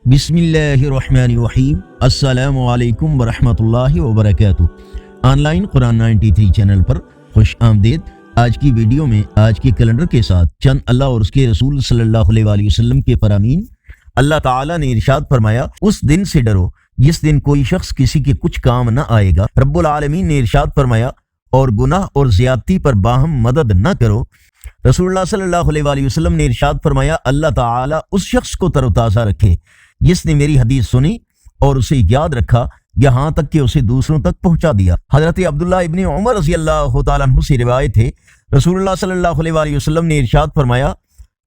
बिस्मिल्लाहिर्रहमानिर्रहीम। अस्सलामु अलैकुम वरहमतुल्लाहि वबरकातुहू। ऑनलाइन कुरान 93 चैनल पर खुश आमदीद। आज की वीडियो में आज के कैलेंडर के साथ चंद अल्लाह और उसके रसूल सल्लल्लाहु अलैहि वसल्लम के फरामीन। अल्लाह ताला ने इरशाद फरमाया, उस दिन से डरो जिस दिन कोई शख्स किसी के कुछ काम न आएगा। रब्बुल आलमीन ने इरशाद फरमाया, और गुनाह और ज्यादती पर बाहम मदद न करो। रसूलुल्लाह सल्लल्लाहु अलैहि वसल्लम ने इरशाद फरमाया, अल्लाह ताला उस शख्स को तरोताज़ा रखे जिसने मेरी हदीस सुनी और उसे याद रखा, यहाँ तक कि उसे दूसरों तक पहुंचा दिया। हजरत अब्दुल्लाह इब्न उमर रज़ी अल्लाह तआला अन्हु से रिवायत है, रसूलुल्लाह सल्लल्लाहु अलैहि वसल्लम ने इरशाद फरमाया,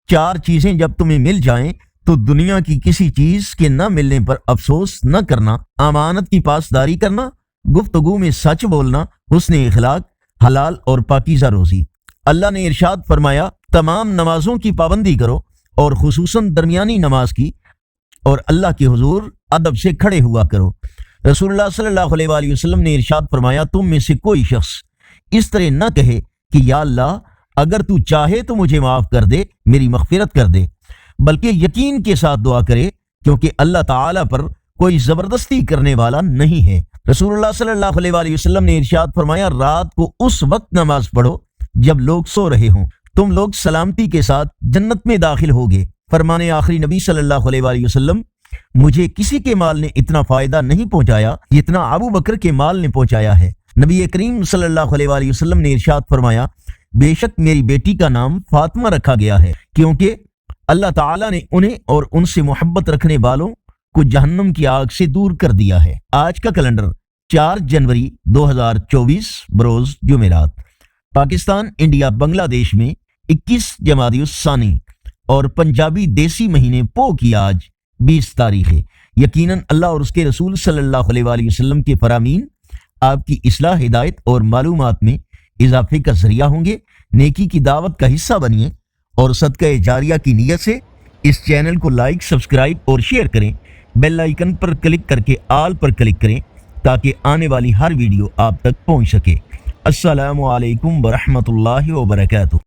चार चीजें जब तुम्हें मिल जाएं तो दुनिया की किसी चीज के न मिलने पर अफसोस न करना। अमानत की पासदारी करना, गुफ्तगू में सच बोलना, हुस्न इखलाक, हलाल और पाकीज़ा रोजी। अल्लाह ने इरशाद फरमाया, तमाम नमाजों की पाबंदी करो और खुसूसन दरमियानी नमाज की, और अल्लाह के हुजूर अदब से खड़े हुआ करो। रसूलुल्लाह सल्लल्लाहु अलैहि वसल्लम ने इरशाद फरमाया, तुम में से कोई शख्स इस तरह न कहे कि या अल्लाह, अगर तू चाहे तो मुझे माफ कर दे, मेरी मगफिरत कर दे, बल्कि यकीन के साथ दुआ करे, क्योंकि अल्लाह ताला पर कोई जबरदस्ती करने वाला नहीं है। रसूलुल्लाह सल्लल्लाहु अलैहि वसल्लम ने इरशाद फरमाया, रात को उस वक्त नमाज पढ़ो जब लोग सो रहे हों, तुम लोग सलामती के साथ जन्नत में दाखिल होगे। फरमाने आखिरी नबी सल्लल्लाहु अलैहि वसल्लम, मुझे किसी के माल ने इतना फायदा नहीं पहुंचाया जितना अबू बकर के माल ने पहुंचाया है। नबी करीम सल्लल्लाहु अलैहि वसल्लम ने इरशाद फरमाया, बेशक मेरी बेटी का नाम फातिमा रखा गया है, क्योंकि अल्लाह ताला ने उन्हें और उनसे मोहब्बत रखने वालों को जहन्नम की आग से दूर कर दिया है। आज का कैलेंडर 4 जनवरी 2024 बरोज जुमेरात। पाकिस्तान, इंडिया, बांग्लादेश में 21 जमादी-उस-सानी और पंजाबी देसी महीने पो की आज 20 तारीख है। यकीनन अल्लाह और उसके रसूल सल्लल्लाहु अलैहि वसल्लम के फरामीन आपकी इस्लाह, हिदायत और मालूमात में इजाफे का जरिया होंगे। नेकी की दावत का हिस्सा बनिए और सदका जारिया की नीयत से इस चैनल को लाइक, सब्सक्राइब और शेयर करें। बेल आइकन पर क्लिक करके आल पर क्लिक करें ताकि आने वाली हर वीडियो आप तक पहुंच सके। अस्सलामु अलैकुम वरहमतुल्लाहि वबरकातुहू।